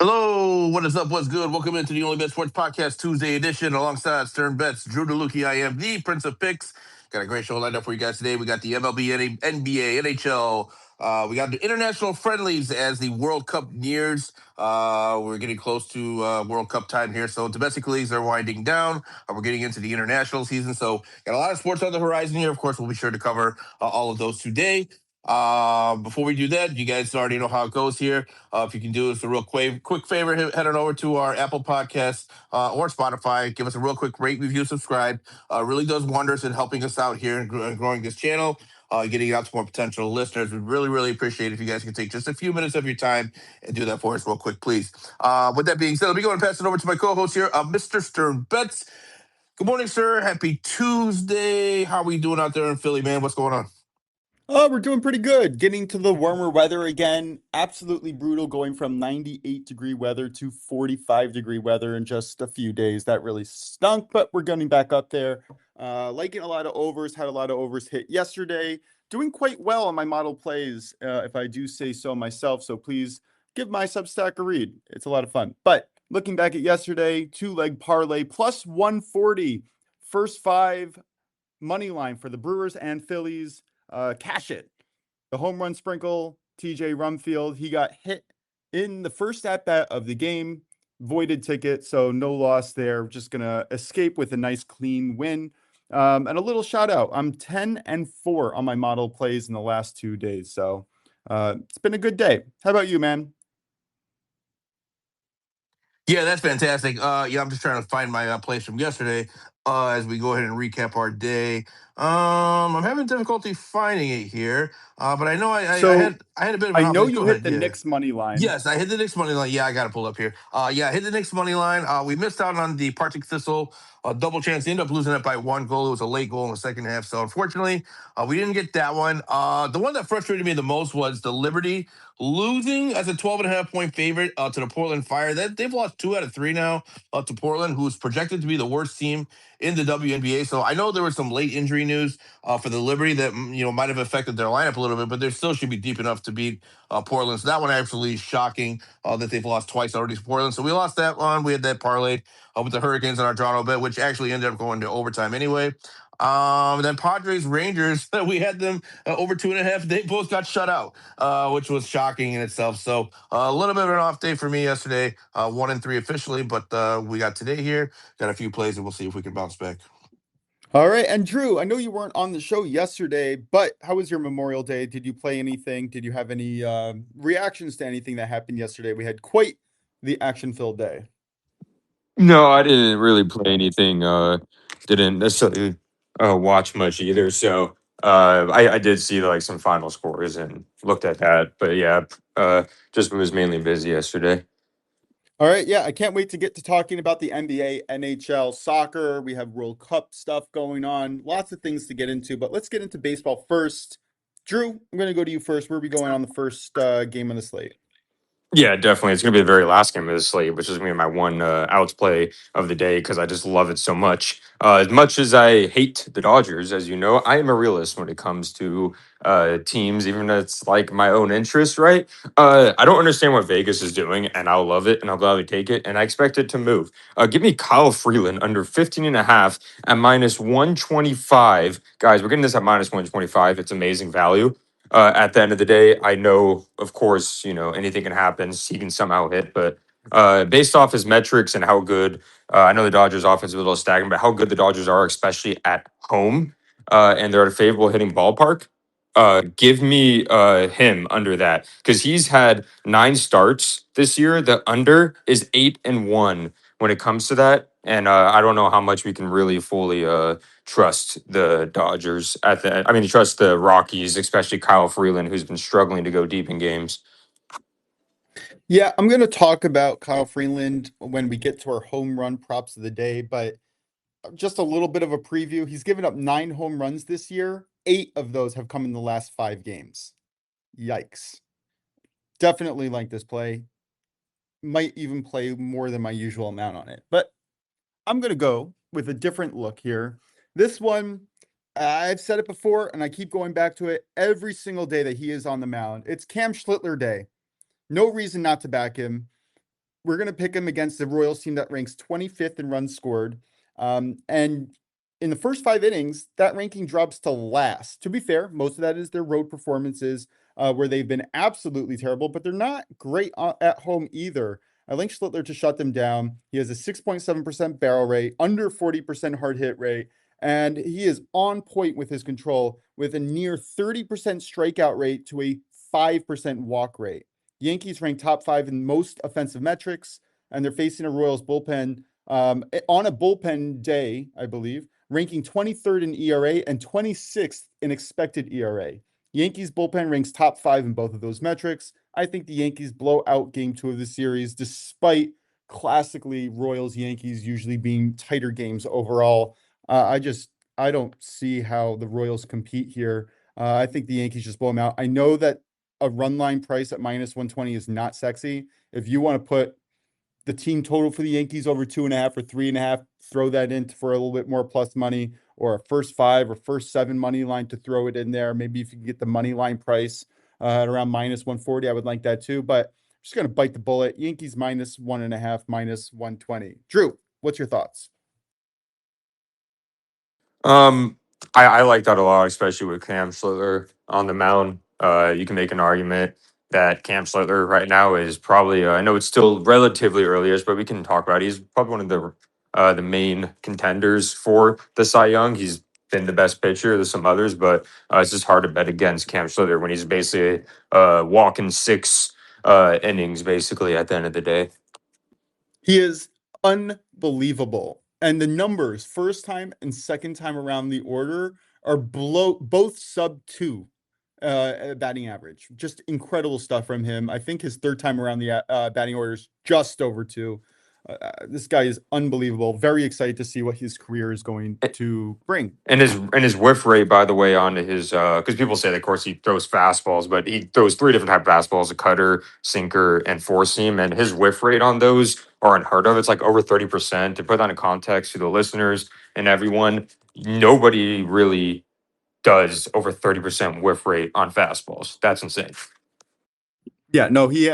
Hello, what is up? What's good? Welcome into the OnlyBets Sports Podcast Tuesday edition alongside Stern Bets. Drew DeLucchi, I am the Prince of Picks. Got a great show lined up for you guys today. We got the MLB, NBA, NHL. We got the international friendlies as the World Cup nears. We're getting close to World Cup time here. So domestic leagues are winding down. We're getting into the international season. So got a lot of sports on the horizon here. Of course, we'll be sure to cover all of those today. Before we do that, you guys already know how it goes here. If you can do us a real quick favor, head on over to our Apple Podcasts or Spotify. Give us a real quick rate, review, subscribe. Really does wonders in helping us out here and growing this channel, getting it out to more potential listeners. We really, really appreciate it if you guys can take just a few minutes of your time and do that for us real quick, please. With that being said, let me go and pass it over to my co-host here, Mr. Stern Betts. Good morning, sir. Happy Tuesday. How are we doing out there in Philly, man? What's going on? Oh, we're doing pretty good. Getting to the warmer weather again. Absolutely brutal going from 98-degree weather to 45-degree weather in just a few days. That really stunk, but we're getting back up there. Liking a lot of overs, had a lot of overs hit yesterday. Doing quite well on my model plays, if I do say so myself. So please give my Substack a read. It's a lot of fun. But looking back at yesterday, two-leg parlay plus 140. First five money line for the Brewers and Phillies. Cash it. The home run sprinkle, TJ Rumfield, he got hit in the first at bat of the game, voided ticket, so no loss there. Just gonna escape with a nice clean win. And a little shout out. I'm 10-4 on my model plays in the last 2 days. So it's been a good day. How about you, man? Yeah, that's fantastic. Yeah, I'm just trying to find my place from yesterday as we go ahead and recap our day. I'm having difficulty finding it here, but I know So I had a bit of an I know opportunity. you Go hit ahead. the Yeah. Knicks money line. Yes, I hit the Knicks money line. Yeah, I got it pulled up here. Yeah, I hit the Knicks money line. We missed out on the Partick Thistle double chance. Ended up losing it by one goal. It was a late goal in the second half. So unfortunately, we didn't get that one. The one that frustrated me the most was the Liberty losing as a 12.5 point favorite to the Portland Fire. They've lost 2 out of 3 now to Portland, who's projected to be the worst team in the WNBA. So I know there was some late injury news for the Liberty that might have affected their lineup a little bit, but they still should be deep enough to beat Portland. So that one absolutely shocking that they've lost twice already to Portland. So we lost that one. We had that parlay with the Hurricanes on our Toronto bet, which actually ended up going to overtime anyway. Then Padres Rangers, we had them over 2.5. They both got shut out, which was shocking in itself. So a little bit of an off day for me yesterday, 1-3 officially, but we got today here, got a few plays, and we'll see if we can bounce back. All right. And Drew, I know you weren't on the show yesterday, but how was your Memorial Day? Did you play anything? Did you have any reactions to anything that happened yesterday? We had quite the action-filled day. No, I didn't really play anything. Didn't necessarily watch much either. So I did see like some final scores and looked at that. But yeah, just was mainly busy yesterday. All right. Yeah, I can't wait to get to talking about the NBA, NHL, soccer. We have World Cup stuff going on. Lots of things to get into, but let's get into baseball first. Drew, I'm going to go to you first. Where are we going on the first game of the slate? Yeah, definitely. It's going to be the very last game of the slate, which is going to be my one outs play of the day because I just love it so much. As much as I hate the Dodgers, as you know, I am a realist when it comes to teams, even though it's like my own interest, right? I don't understand what Vegas is doing, and I'll love it, and I'll gladly take it, and I expect it to move. Give me Kyle Freeland under 15.5 at minus 125. Guys, we're getting this at minus 125. It's amazing value. At the end of the day, I know, of course, anything can happen. He can somehow hit, but based off his metrics and how good, I know the Dodgers' offense is a little stagnant, but how good the Dodgers are, especially at home, and they're at a favorable hitting ballpark. Give me him under that because he's had 9 starts this year. The under is 8-1 when it comes to that, and I don't know how much we can really fully trust the Dodgers trust the Rockies, especially Kyle Freeland, who's been struggling to go deep in games. Yeah, I'm going to talk about Kyle Freeland when we get to our home run props of the day, but just a little bit of a preview. He's given up 9 home runs this year. 8 of those have come in the last 5 games. Yikes. Definitely like this play. Might even play more than my usual amount on it. But I'm going to go with a different look here. This one, I've said it before, and I keep going back to it every single day that he is on the mound. It's Cam Schlittler Day. No reason not to back him. we're going to pick him against the Royals team that ranks 25th in runs scored. And in the first 5 innings, that ranking drops to last. To be fair, most of that is their road performances, where they've been absolutely terrible, but they're not great at home either. I linked Schlittler to shut them down. He has a 6.7% barrel rate, under 40% hard hit rate, and he is on point with his control with a near 30% strikeout rate to a 5% walk rate. Yankees rank top 5 in most offensive metrics, and they're facing a Royals bullpen on a bullpen day, I believe, ranking 23rd in ERA and 26th in expected ERA. Yankees bullpen ranks top 5 in both of those metrics. I think the Yankees blow out game 2 of the series, despite classically Royals Yankees usually being tighter games overall. I don't see how the Royals compete here. I think the Yankees just blow them out. I know that a run line price at minus 120 is not sexy. If you want to put the team total for the Yankees over 2.5 or 3.5, throw that in for a little bit more plus money, or a first 5 or first 7 money line to throw it in there. Maybe if you can get the money line price at around minus 140, I would like that too. But I'm just going to bite the bullet. Yankees minus 1.5, minus 120. Drew, what's your thoughts? I like that a lot, especially with Cam Schlittler on the mound. You can make an argument that Cam Schlittler right now is probably, I know it's still relatively early, but we can talk about it. He's probably one of the main contenders for the Cy Young. He's been the best pitcher. There's some others, but it's just hard to bet against Cam Schlittler when he's basically walking 6 innings basically at the end of the day. He is unbelievable. And the numbers, first time and second time around the order, are both sub 2 batting average. Just incredible stuff from him. I think his third time around the batting order is just over 2. This guy is unbelievable. Very excited to see what his career is going to bring. And his whiff rate, by the way, on his because people say that, of course, he throws fastballs, but he throws 3 different type of fastballs: a cutter, sinker, and four seam. And his whiff rate on those are unheard of. It's like over 30%. To put that in context to the listeners and everyone, nobody really does over 30% whiff rate on fastballs. That's insane. Yeah, no, he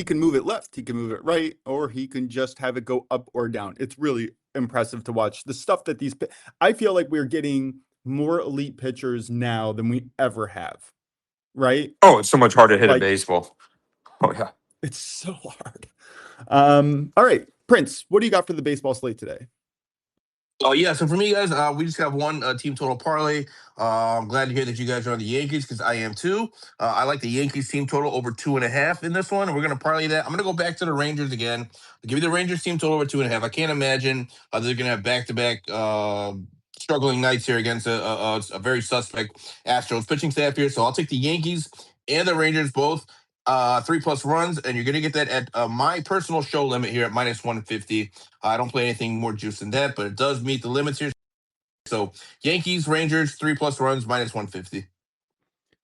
can move it left, he can move it right, or he can just have it go up or down. It's really impressive to watch the stuff that I feel like we're getting more elite pitchers now than we ever have, right? Oh, it's so much harder to hit a Like, baseball. Oh yeah. it's so hard. All right, Prince, what do you got for the baseball slate today? Yeah, so for me, guys, we just have one team total parlay. I'm glad to hear that you guys are on the Yankees because I am too. I like the Yankees team total over 2.5 in this one. We're going to parlay that. I'm going to go back to the Rangers again. I'll give you the Rangers team total over 2.5. I can't imagine they're going to have back-to-back struggling nights here against a very suspect Astros pitching staff here. So I'll take the Yankees and the Rangers both. 3+ runs, and you're going to get that at my personal show limit here at minus 150. I don't play anything more juice than that, but it does meet the limits here. So Yankees, Rangers, 3+ runs, minus 150.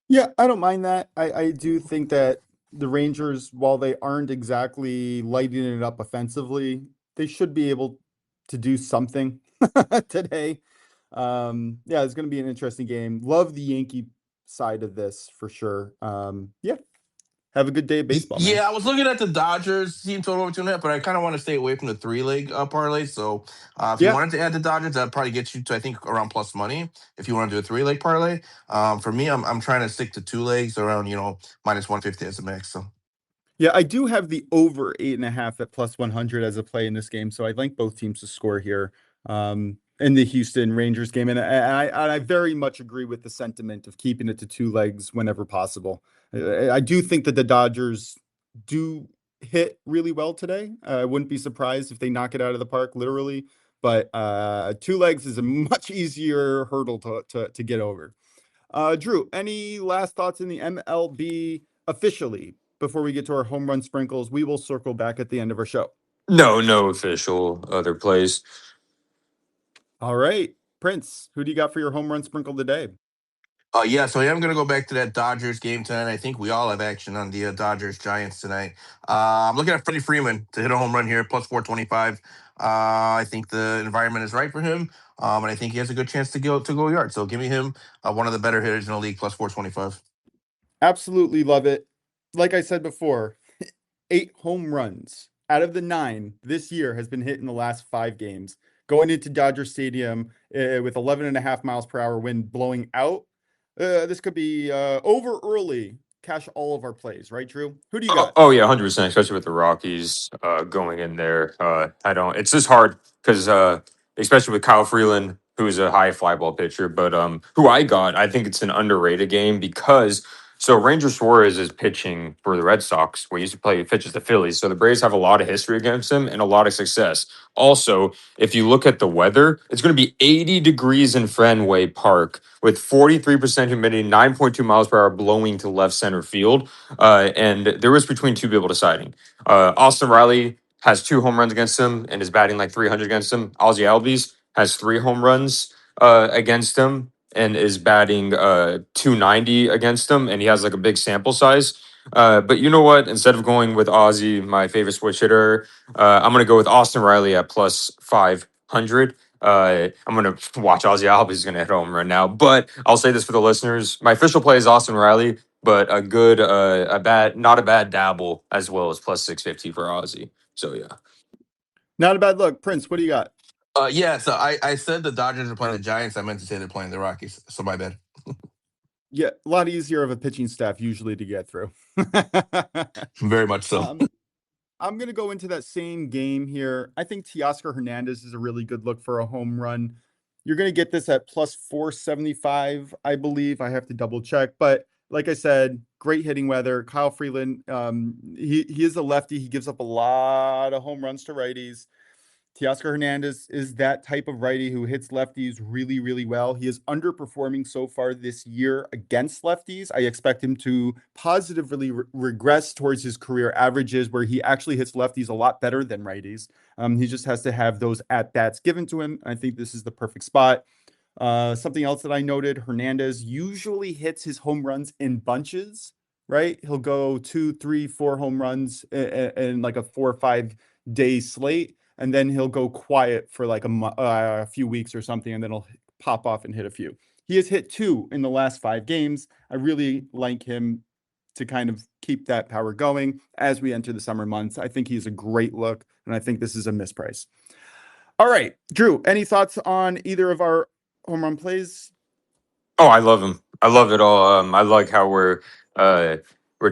Yeah, I don't mind that. I do think that the Rangers, while they aren't exactly lighting it up offensively, they should be able to do something today. Yeah, it's going to be an interesting game. Love the Yankee side of this for sure. Yeah, have a good day of baseball, man. Yeah, I was looking at the Dodgers team total over 2.5, but I kind of want to stay away from the 3-leg parlay. So if you wanted to add the Dodgers, that'd probably get you to, I think, around plus money. If you want to do a 3-leg parlay, for me, I'm trying to stick to 2 legs around minus 150 as a max. So. Yeah, I do have the over 8.5 at plus 100 as a play in this game, so I'd like both teams to score here in the Houston Rangers game, and I very much agree with the sentiment of keeping it to 2 legs whenever possible. I do think that the Dodgers do hit really well today. I wouldn't be surprised if they knock it out of the park, literally, but 2 legs is a much easier hurdle to get over. Drew, any last thoughts in the MLB officially? Before we get to our home run sprinkles, we will circle back at the end of our show. No official other plays. All right, Prince, who do you got for your home run sprinkle today? Yeah, so I am going to go back to that Dodgers game tonight. I think we all have action on the Dodgers Giants tonight. I'm looking at Freddie Freeman to hit a home run here, plus 425. I think the environment is right for him, and I think he has a good chance to go yard. So give me him, one of the better hitters in the league, plus 425. Absolutely love it. Like I said before, 8 home runs out of the 9 this year has been hit in the last 5 games. Going into Dodger Stadium with 11.5 miles per hour wind blowing out. This could be over early. Cash all of our plays, right, Drew? Who do you got? Oh yeah, 100%. Especially with the Rockies going in there. I don't. It's just hard because especially with Kyle Freeland, who is a high fly ball pitcher, but who I got, I think it's an underrated game because so Ranger Suarez is pitching for the Red Sox. We used to play pitches the Phillies, so the Braves have a lot of history against him and a lot of success. Also, if you look at the weather, it's going to be 80 degrees in Fenway Park with 43% humidity, 9.2 miles per hour blowing to left center field. And there was between two people deciding. Austin Riley has 2 home runs against him and is batting like 300 against him. Ozzie Albies has 3 home runs against him and is batting 290 against him, and he has like a big sample size. But you know what? Instead of going with Ozzie, my favorite switch hitter, I'm going to go with Austin Riley at plus 500. I'm going to watch Ozzie Albies is going to hit home right now. But I'll say this for the listeners. My official play is Austin Riley, but a good, not a bad dabble as well as plus 650 for Ozzie. So, yeah. Not a bad look. Prince, what do you got? Yeah, so I said the Dodgers are playing the Giants. I meant to say they're playing the Rockies. So my bad. Yeah, a lot easier of a pitching staff usually to get through. Very much so. I'm going to go into that same game here. I think Teoscar Hernandez is a really good look for a home run. You're going to get this at plus 475, I believe. I have to double check. But like I said, great hitting weather. Kyle Freeland, he is a lefty. He gives up a lot of home runs to righties. Teoscar Hernandez is that type of righty who hits lefties really, really well. He is underperforming so far this year against lefties. I expect him to positively regress towards his career averages where he actually hits lefties a lot better than righties. He just has to have those at-bats given to him. I think this is the perfect spot. Something else that I noted, Hernandez usually hits his home runs in bunches, right? He'll go 2, 3, 4 home runs in like a 4 or 5 day slate. And then he'll go quiet for like a few weeks or something, and then he'll pop off and hit a few. He has hit 2 in the last 5 games. I really like him to kind of keep that power going as we enter the summer months. I think he's a great look, and I think this is a misprice. All right, Drew, any thoughts on either of our home run plays? Oh, I love him. I love it all. I like how we're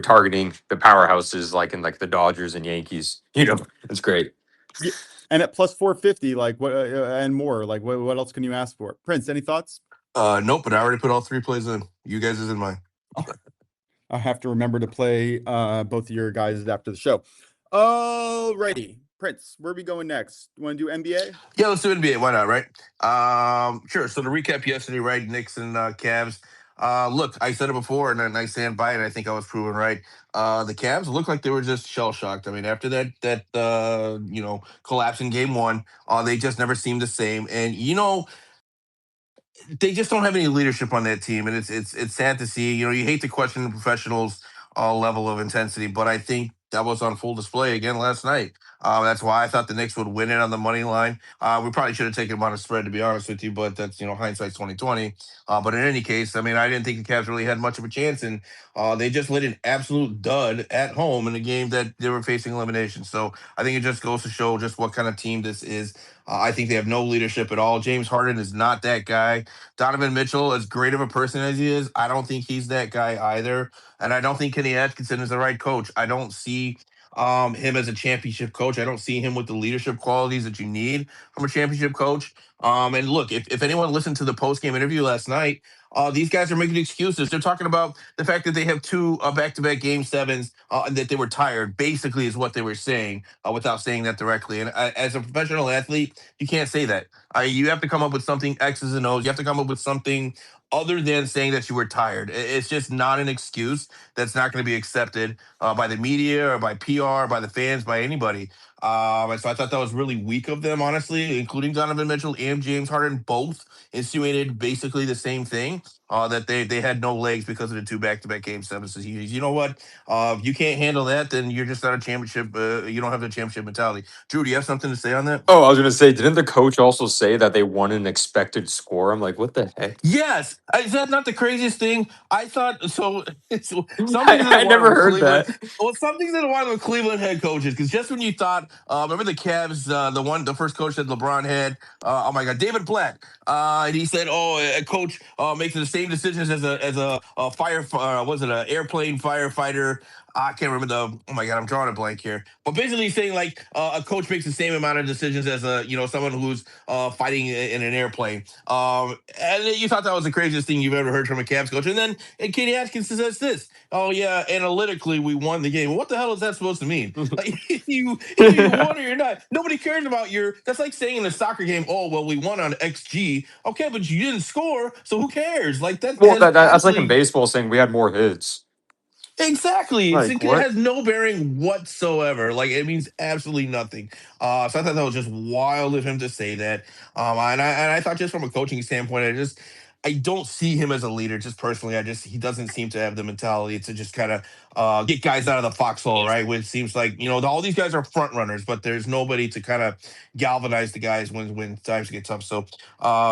targeting the powerhouses like in like the Dodgers and Yankees. It's great. Yeah. And at plus 450, like what and more, like what else can you ask for? Prince, any thoughts? Nope, but I already put all 3 plays in. You guys is in mine. I have to remember to play both of your guys after the show. Alrighty. Prince, where are we going next? You want to do NBA? Yeah, let's do NBA. Why not, right? Sure. So to recap yesterday, right? Knicks and Cavs. Look, I said it before, and I stand by it. I think I was proven right. The Cavs looked like they were just shell shocked. I mean, after that collapse in Game 1, they just never seemed the same. And they just don't have any leadership on that team, and it's sad to see. You hate to question the professionals' level of intensity, but I think that was on full display again last night. That's why I thought the Knicks would win it on the money line. We probably should have taken them on a spread, to be honest with you, but that's hindsight's 2020. But in any case, I mean, I didn't think the Cavs really had much of a chance, and they just lit an absolute dud at home in a game that they were facing elimination. So I think it just goes to show just what kind of team this is. I think they have no leadership at all. James Harden is not that guy. Donovan Mitchell, as great of a person as he is, I don't think he's that guy either. And I don't think Kenny Atkinson is the right coach. I don't see him as a championship coach. I don't see him with the leadership qualities that you need from a championship coach. And look, if anyone listened to the post-game interview last night, these guys are making excuses. They're talking about the fact that they have 2 back-to-back Game 7s and that they were tired, basically is what they were saying without saying that directly. And as a professional athlete, you can't say that. You have to come up with something X's and O's. You have to come up with something other than saying that you were tired. It's just not an excuse that's not going to be accepted by the media or by PR, by the fans, by anybody. And so I thought that was really weak of them, honestly, including Donovan Mitchell and James Harden, both insinuated basically the same thing. that they had no legs because of the 2 back-to-back game sevens. So you know what? If you can't handle that, then you're just not a championship. You don't have the championship mentality. Drew, do you have something to say on that? Oh, I was gonna say, didn't the coach also say that they won an expected score? I'm like, what the heck? Yes, is that not the craziest thing? I thought so. It's something to the I water never with heard Cleveland. that. Well, something to the water with Cleveland head coaches because just when you thought, remember the Cavs, the first coach that LeBron had, oh my God, David Blatt, and he said, oh, a coach makes the same decisions as a fire, was it an airplane firefighter? I can't remember the. Oh my God, I'm drawing a blank here. But basically, saying like a coach makes the same amount of decisions as someone who's fighting in an airplane. And you thought that was the craziest thing you've ever heard from a Cavs coach. And then Katie Atkins says this. Oh yeah, analytically we won the game. Well, what the hell is that supposed to mean? Like if you won or you're not, nobody cares about your. That's like saying in a soccer game, oh well, we won on XG. Okay, but you didn't score, so who cares? Like that Well, has that's like in absolutely. baseball saying we had more hits. Exactly. Like It what? has no bearing whatsoever. Like it means absolutely nothing. So I thought that was just wild of him to say that. And I thought just from a coaching standpoint, I don't see him as a leader. Just personally, he doesn't seem to have the mentality to just kind of get guys out of the foxhole, right? Which seems like all these guys are front runners, but there's nobody to kind of galvanize the guys when times get tough. So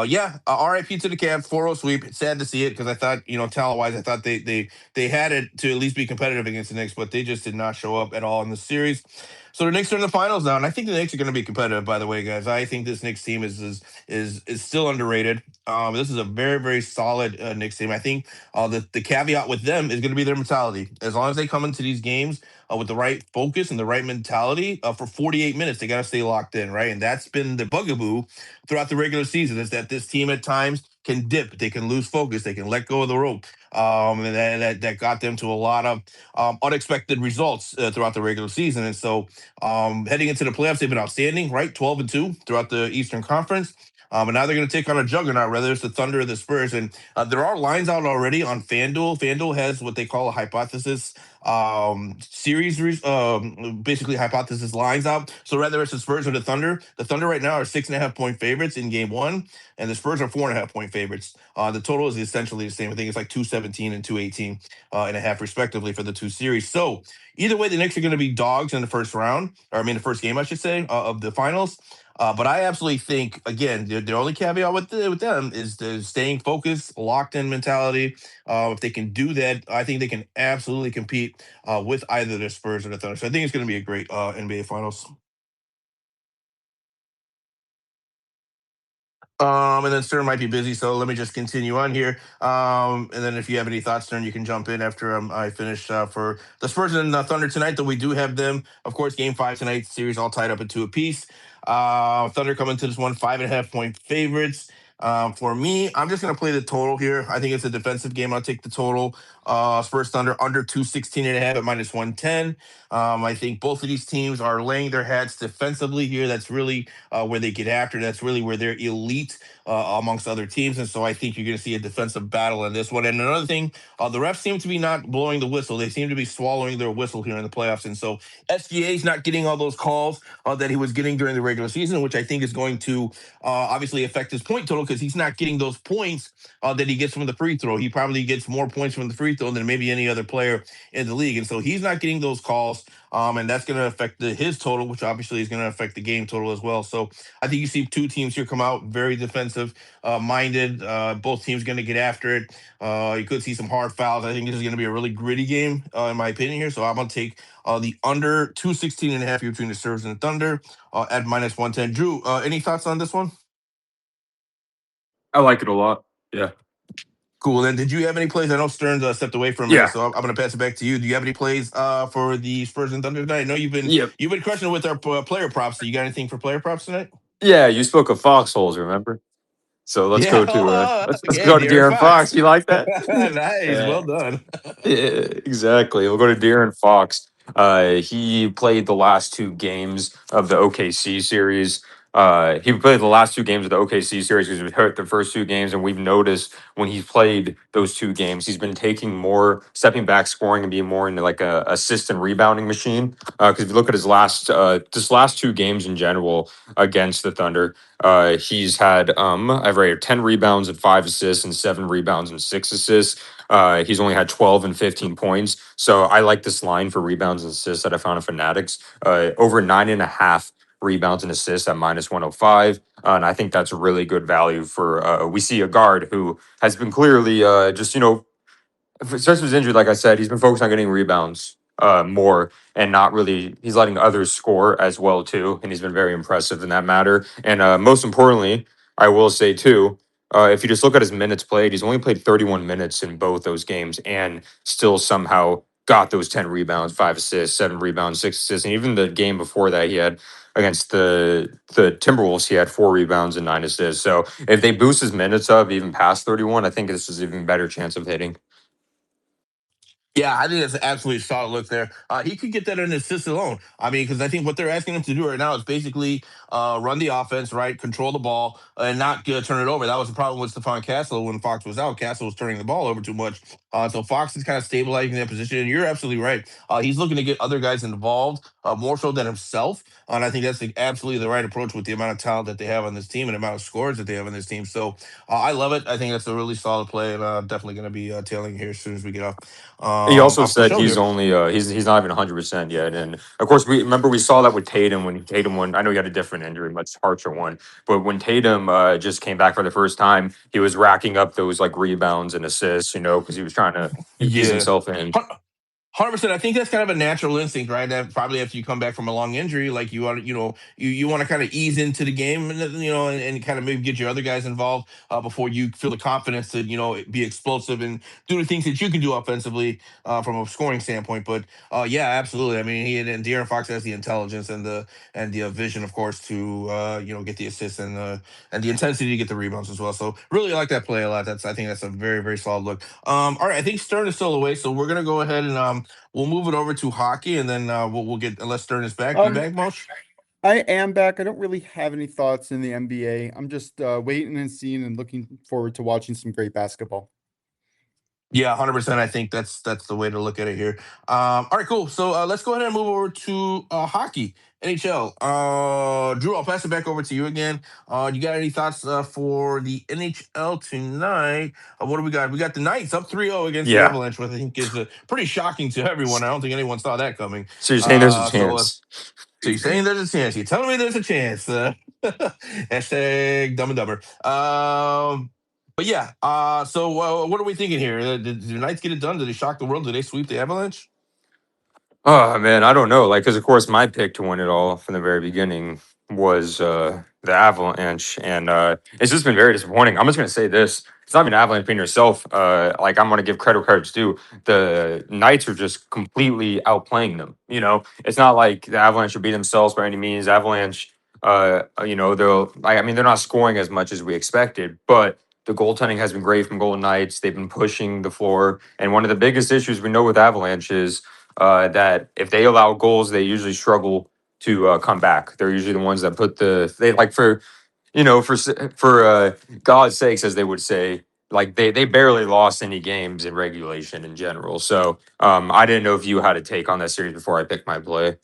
yeah, RIP to the Cavs, 4-0 sweep. It's sad to see it because I thought talent wise, I thought they had it to at least be competitive against the Knicks, but they just did not show up at all in the series. So the Knicks are in the finals now, and I think the Knicks are going to be competitive. By the way, guys, I think this Knicks team is still underrated. This is a very very solid Knicks team. I think the caveat with them is going to be their mentality. As long as they come into these games with the right focus and the right mentality for 48 minutes, they got to stay locked in, right? And that's been the bugaboo throughout the regular season is that this team at times can dip, they can lose focus, they can let go of the rope. And that got them to a lot of unexpected results throughout the regular season. And so heading into the playoffs, they've been outstanding, right? 12-2 throughout the Eastern Conference. And now they're going to take on a juggernaut, whether it's the Thunder or the Spurs. And there are lines out already on FanDuel. FanDuel has what they call a hypothesis series, basically hypothesis lines out. So whether it's the Spurs or the Thunder right now are 6.5-point favorites in game one, and the Spurs are 4.5-point favorites. The total is essentially the same. I think it's like 217 and 218 and a half respectively for the two series. So either way, the Knicks are going to be dogs in the first round, or I mean the first game, I should say, of the finals. But I absolutely think, again, the only caveat with them is the staying focused, locked in mentality. If they can do that, I think they can absolutely compete with either the Spurs or the Thunder. So I think it's going to be a great NBA Finals. And then Stern might be busy, so let me just continue on here. And then if you have any thoughts, Stern, you can jump in after I finish for the Spurs and Thunder tonight. Though we do have them, of course, Game 5 tonight. Series all tied up at 2 apiece. Thunder coming to this one 5.5-point favorites. For me, I'm just gonna play the total here. I think it's a defensive game. I'll take the total. Spurs Thunder under 216.5 at -110. I think both of these teams are laying their hats defensively here. That's really where they get after. That's really where they're elite amongst other teams. And so I think you're going to see a defensive battle in this one. And another thing, the refs seem to be not blowing the whistle. They seem to be swallowing their whistle here in the playoffs. And so SGA is not getting all those calls that he was getting during the regular season, which I think is going to obviously affect his point total because he's not getting those points that he gets from the free throw. He probably gets more points from the free throw than maybe any other player in the league. And so he's not getting those calls. And that's going to affect his total, which obviously is going to affect the game total as well. So I think you see two teams here come out very defensive minded. Both teams going to get after it. You could see some hard fouls. I think this is going to be a really gritty game, in my opinion here. So I'm going to take the under 216.5 here between the Spurs and the Thunder at -110. Drew, any thoughts on this one? I like it a lot. Yeah. Cool. And did you have any plays? I know Stearns stepped away for a minute, Yeah. so I'm going to pass it back to you. Do you have any plays for the Spurs and Thunder tonight? I know you've Yep. been crushing it with our player props. So you got anything for player props tonight? Yeah. You spoke of foxholes, remember? So let's Yeah. go to let's Okay, go to De'Aaron De'Aaron Fox. Fox. You like that? Nice. Yeah. Well done. Yeah, exactly. We'll go to De'Aaron Fox. He played the last two games of the OKC series. He played the last two games of the OKC series because he was hurt the first two games, and we've noticed when he's played those two games, he's been taking more, stepping back, scoring, and being more into like a assist and rebounding machine. Because if you look at his last two games in general against the Thunder, he's had I've rated 10 rebounds and 5 assists and 7 rebounds and 6 assists. He's only had 12 and 15 points. So I like this line for rebounds and assists that I found in Fanatics. Over 9.5 rebounds and assists at -105. And I think that's a really good value for we see a guard who has been clearly just, since his injury, like I said, he's been focused on getting rebounds more and not really. He's letting others score as well too, and he's been very impressive in that matter. And most importantly, I will say too, if you just look at his minutes played, he's only played 31 minutes in both those games, and still somehow got those 10 rebounds, 5 assists, 7 rebounds, 6 assists, and even the game before that, he had against the Timberwolves, he had 4 rebounds and 9 assists. So if they boost his minutes up even past 31, I think this is even better chance of hitting. Yeah, I think that's an absolutely solid look there. He could get that in assist alone. I mean, because I think what they're asking him to do right now is basically run the offense, right, control the ball, and not turn it over. That was the problem with Stephon Castle when Fox was out. Castle was turning the ball over too much. So Fox is kind of stabilizing that position. And you're absolutely right. He's looking to get other guys involved more so than himself. And I think that's absolutely the right approach with the amount of talent that they have on this team and the amount of scores that they have on this team. So I love it. I think that's a really solid play, and definitely going to be tailing here as soon as we get He also off the said show he's here. only he's not even 100% yet, and of course we saw that with Tatum when Tatum won. I know he had a different injury, much harsher one, but when Tatum just came back for the first time, he was racking up those like rebounds and assists, because he was trying to ease Yeah. himself in. 100%. I think that's kind of a natural instinct, right? That probably after you come back from a long injury, like you want to, you want to kind of ease into the game, and and kind of maybe get your other guys involved before you feel the confidence to, be explosive and do the things that you can do offensively from a scoring standpoint. But yeah, absolutely. I mean, and De'Aaron Fox has the intelligence and the vision, of course, to get the assists and the intensity to get the rebounds as well. So really like that play a lot. I think that's a very very solid look. All right, I think Stern is still away, so we're gonna go ahead and we'll move it over to hockey, and then we'll get unless Stern is back. You Um, back, Mosh? I am back. I don't really have any thoughts in the NBA. I'm just waiting and seeing and looking forward to watching some great basketball. Yeah, 100%. I think that's the way to look at it here. All right, cool. So let's go ahead and move over to hockey, NHL. Drew, I'll pass it back over to you again. You got any thoughts for the NHL tonight? What do we got? We got the Knights up 3-0 against the Yeah, Avalanche, which I think is pretty shocking to everyone. I don't think anyone saw that coming. so you're saying there's a So chance? So you're saying there's a chance? You're telling me there's a chance? Hashtag Dumb and Dumber. But yeah. So what are we thinking here? Did the Knights get it done? Did they shock the world? Did they sweep the Avalanche? Oh man, I don't know. Like, because of course my pick to win it all from the very beginning was the Avalanche, and it's just been very disappointing. I'm just gonna say this: it's not even Avalanche being yourself. Like, I'm gonna give credit where credit's due. The Knights are just completely outplaying them. It's not like the Avalanche should be themselves by any means. Avalanche, they're not scoring as much as we expected, but the goaltending has been great from Golden Knights. They've been pushing the floor, and one of the biggest issues we know with Avalanche is that if they allow goals, they usually struggle to come back. They're usually the ones that they like for God's sakes, as they would say, like they barely lost any games in regulation in general. So I didn't know if you had a take on that series before I picked my play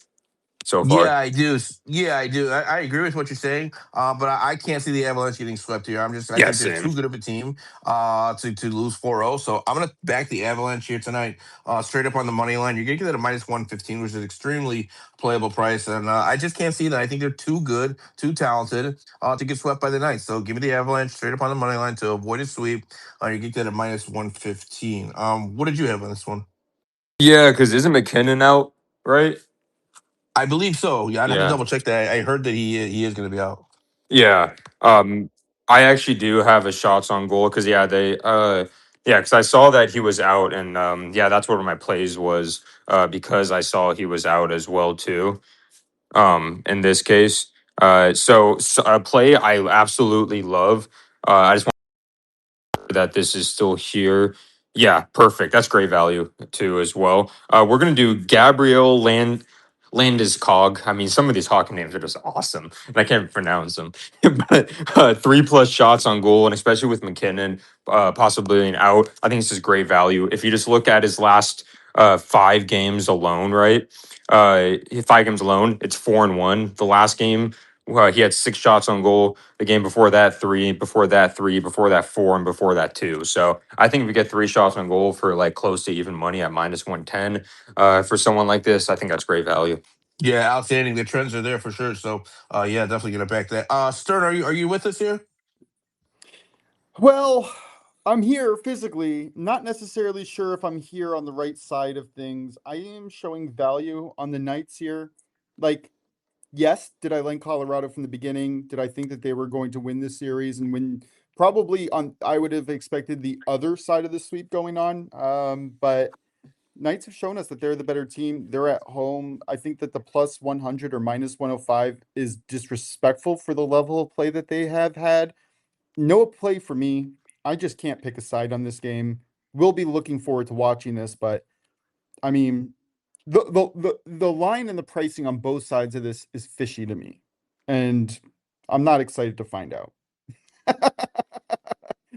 so far. Yeah, I do. Yeah, I do. I agree with what you're saying, but I can't see the Avalanche getting swept here. I Yeah, think they're too same. good of a team to lose 4-0. So I'm going to back the Avalanche here tonight, straight up on the money line. You're going to get that at -115, which is extremely playable price. And I just can't see that. I think they're too good, too talented to get swept by the Knights. So give me the Avalanche straight up on the money line to avoid a sweep. You get that at -115. What did you have on this one? Yeah, because isn't McKinnon out, right? I believe so. Yeah, I'd have to Yeah. double check that. I heard that he is going to be out. Yeah. I actually do have a shots on goal because because I saw that he was out, and yeah, that's what my plays was because I saw he was out as well too. In this case. So a play I absolutely love. I just want that this is still here. Yeah, perfect. That's great value too as well. We're gonna do Gabriel Land. Landeskog. I mean, some of these hockey names are just awesome, and I can't pronounce them. But 3+ shots on goal, and especially with McKinnon possibly being out, I think this is great value. If you just look at his last 5 games alone, right? 5 games alone, it's 4-1. The last game, he had 6 shots on goal. The game before that, 3. Before that, 3. Before that, 4. And before that, 2. So I think if we get 3 shots on goal for like close to even money at -110 for someone like this, I think that's great value. Yeah, outstanding. The trends are there for sure. So, yeah, definitely gonna back that. Stern, are you with us here? Well, I'm here physically, not necessarily sure if I'm here on the right side of things. I am showing value on the Knights here. Like, yes, did I like Colorado from the beginning? Did I think that they were going to win this series and win? Probably on, I would have expected the other side of the sweep going on. But Knights have shown us that they're the better team. They're at home. I think that the +100 or -105 is disrespectful for the level of play that they have had. No play for me. I just can't pick a side on this game. We'll be looking forward to watching this, but I mean, the line and the pricing on both sides of this is fishy to me, and I'm not excited to find out.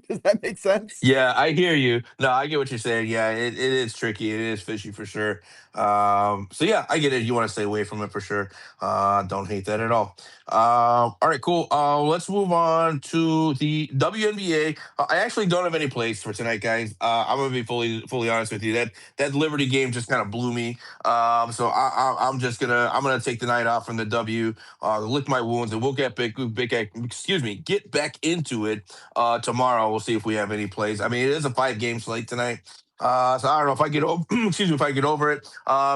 Does that make sense? Yeah, I hear you. No, I get what you're saying. Yeah, it is tricky. It is fishy for sure. So yeah, I get it. You want to stay away from it for sure. Don't hate that at all. All right, cool. Let's move on to the WNBA. I actually don't have any plays for tonight, guys. I'm gonna be fully honest with you. That Liberty game just kind of blew me. So I'm gonna take the night off from the W, lick my wounds, and we'll get back into it tomorrow. We'll see if we have any plays. I mean, it is a 5 game slate tonight. So I don't know if I get over, excuse me, if I get over it.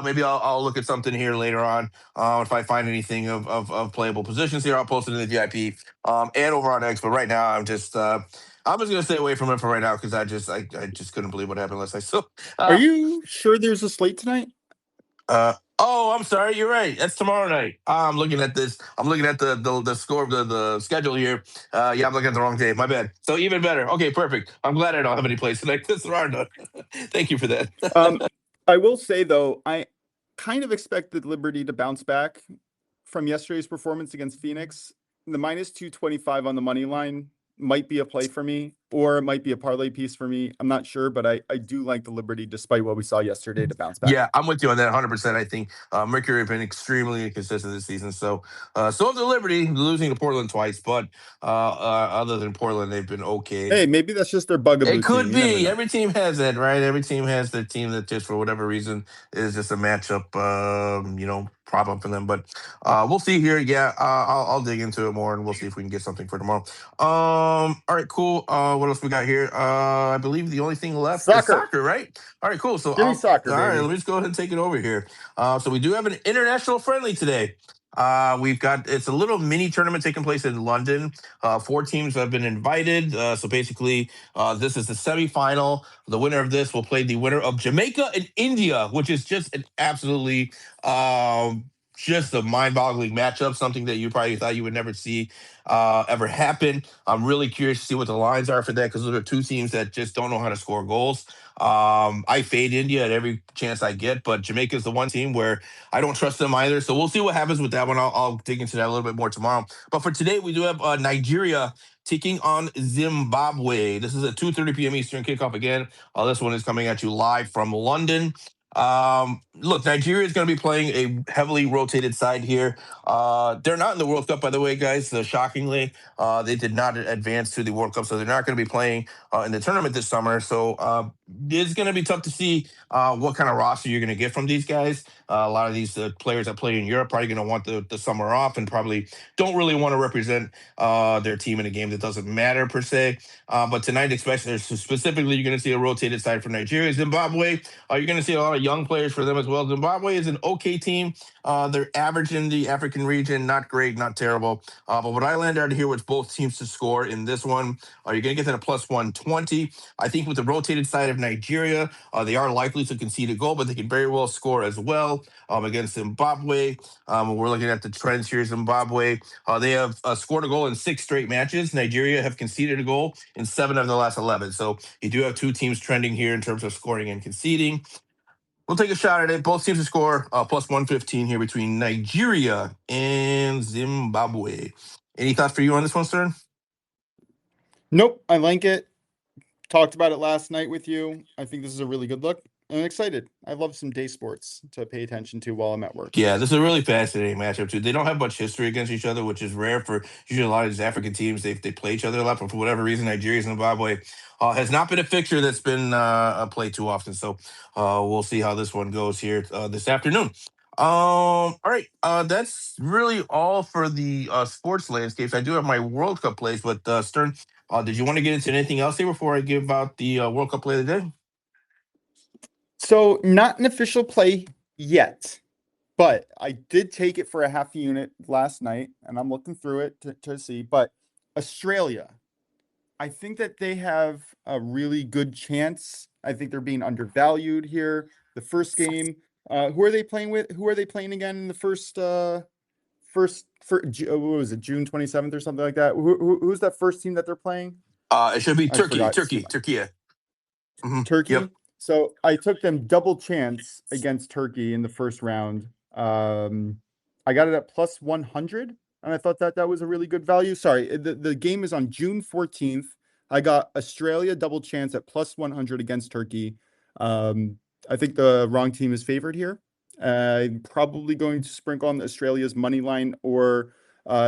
Maybe I'll look at something here later on. If I find anything of playable positions here, I'll post it in the VIP and over on X. But right now, I'm just gonna stay away from it for right now because I just couldn't believe what happened last night. So Are you sure there's a slate tonight? Oh, I'm sorry. You're right. That's tomorrow night. I'm looking at this. I'm looking at the score of the schedule here. Yeah, I'm looking at the wrong day. My bad. So even better. Okay, perfect. I'm glad I don't have any plays tonight. This there are none. Thank you for that. Um, I will say though, I kind of expected Liberty to bounce back from yesterday's performance against Phoenix. The -225 on the money line might be a play for me, or it might be a parlay piece for me. I'm not sure, but I do like the Liberty despite what we saw yesterday to bounce back. Yeah, I'm with you on that 100%. I think Mercury have been extremely inconsistent this season. So have the Liberty losing to Portland twice, but other than Portland, they've been okay. Hey, maybe that's just their bugaboo It could team. You never be. know. Every team has that, right? Every team has their team that just for whatever reason is just a matchup, problem for them. But we'll see here. Yeah, I'll dig into it more and we'll see if we can get something for tomorrow. All right, cool. What else we got here? I believe the only thing left is Soccer. soccer, right? All right, cool. So Give me soccer, all right, baby. let me just go ahead and take it over here. So we do have an international friendly today. It's a little mini tournament taking place in London. 4 teams have been invited. So basically, this is the semifinal. The winner of this will play the winner of Jamaica and India, which is just an absolutely just a mind-boggling matchup. Something that you probably thought you would never see ever happen. I'm really curious to see what the lines are for that because those are 2 teams that just don't know how to score goals. I fade India at every chance I get, but Jamaica is the one team where I don't trust them either. So we'll see what happens with that one. I'll dig into that a little bit more tomorrow. But for today, we do have Nigeria taking on Zimbabwe. This is at 2:30 p.m. Eastern kickoff again. This one is coming at you live from London. Look, Nigeria is going to be playing a heavily rotated side here. They're not in the World Cup, by the way, guys. Shockingly, they did not advance to the World Cup, so they're not going to be playing in the tournament this summer. So it's going to be tough to see what kind of roster you're going to get from these guys. A lot of these players that play in Europe probably going to want the summer off and probably don't really want to represent their team in a game that doesn't matter per se. But tonight, especially specifically, you're going to see a rotated side for Nigeria. Zimbabwe, you're going to see a lot of young players for them as well. Zimbabwe is an okay team. They're average in the African region, not great, not terrible. But what I landed on here was both teams to score in this one. You're going to get that at +120. I think with the rotated side of Nigeria, they are likely to concede a goal, but they can very well score as well against Zimbabwe. We're looking at the trends here. Zimbabwe, they have scored a goal in 6 straight matches. Nigeria have conceded a goal in 7 of the last 11. So you do have 2 teams trending here in terms of scoring and conceding. We'll take a shot at it. Both teams to score plus 115 here between Nigeria and Zimbabwe. Any thoughts for you on this one, Stern? Nope, I like it. Talked about it last night with you. I think this is a really good look. I'm excited. I love some day sports to pay attention to while I'm at work. Yeah, this is a really fascinating matchup too. They don't have much history against each other, which is rare for usually a lot of these African teams. They play each other a lot, but for whatever reason, Nigeria and Zimbabwe has not been a fixture that's been played too often. So we'll see how this one goes here this afternoon. All right, that's really all for the sports landscapes. I do have my World Cup plays, but Stern, did you want to get into anything else here before I give out the World Cup play of the day? So not an official play yet, but I did take it for a half unit last night, and I'm looking through it to see. But Australia, I think that they have a really good chance. I think they're being undervalued here. The first game, who are they playing with? Who are they playing again in the first what was it, June 27th or something like that? Who's that first team that they're playing? It should be I Turkey. forgot. Turkey. Turkey. Yep. So I took them double chance against Turkey in the first round. I got it at plus 100, and I thought that was a really good value. Sorry, the game is on June 14th. I got Australia double chance at plus 100 against Turkey. I think the wrong team is favored here. I'm probably going to sprinkle on Australia's money line or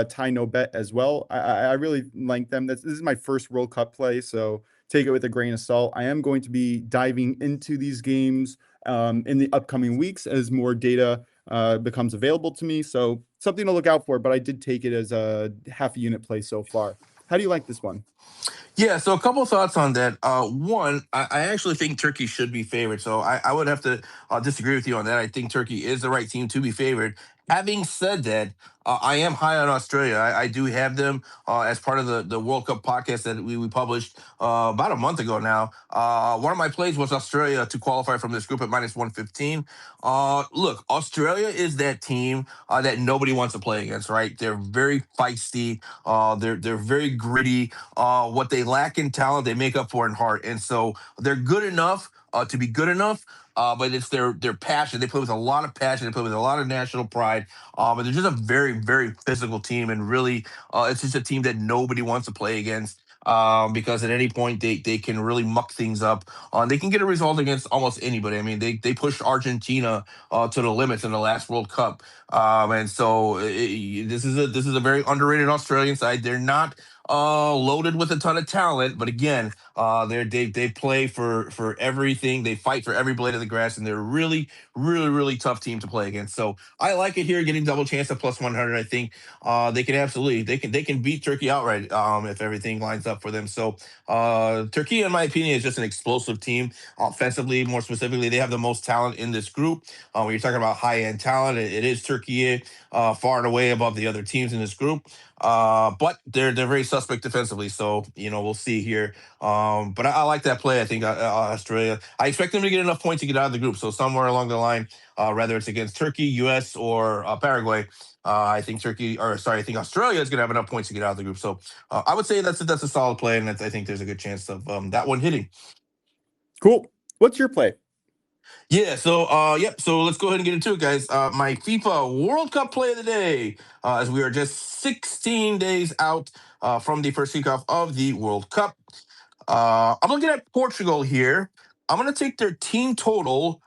tie no bet as well. I really like them. This is my first World Cup play, so take it with a grain of salt. I am going to be diving into these games in the upcoming weeks as more data becomes available to me. So something to look out for, but I did take it as a half a unit play so far. How do you like this one? Yeah, so a couple of thoughts on that. One, I actually think Turkey should be favored. So I would have to disagree with you on that. I think Turkey is the right team to be favored. Having said that, I am high on Australia. I do have them as part of the World Cup podcast that we published about a month ago now. One of my plays was Australia to qualify from this group at minus 115. Look, Australia is that team that nobody wants to play against, right? They're very feisty. They're very gritty. What they lack in talent, they make up for in heart, and so they're good enough to be good enough. But it's their passion. They play with a lot of passion. They play with a lot of national pride. But they're just a very, very physical team, and really, it's just a team that nobody wants to play against. Because at any point they can really muck things up. They can get a result against almost anybody. I mean, they pushed Argentina to the limits in the last World Cup, and so this is a very underrated Australian side. They're not loaded with a ton of talent, but again, they play for everything. They fight for every blade of the grass, and they're really, really, really tough team to play against. So I like it here, getting double chance at plus 100. I think they can absolutely they can beat Turkey outright if everything lines up for them. So Turkey, in my opinion, is just an explosive team offensively. More specifically, they have the most talent in this group. When you're talking about high end talent, it is Turkey far and away above the other teams in this group. But they're very suspect defensively, so we'll see here. But I like that play. I think Australia. I expect them to get enough points to get out of the group. So somewhere along the line, whether it's against Turkey, U.S., or Paraguay, I think I think Australia is going to have enough points to get out of the group. So I would say that's a solid play, and I think there's a good chance of that one hitting. Cool. What's your play? Yeah, so so let's go ahead and get into it, guys. My FIFA World Cup play of the day, as we are just 16 days out from the first kickoff of the World Cup. I'm looking at Portugal here. I'm going to take their team total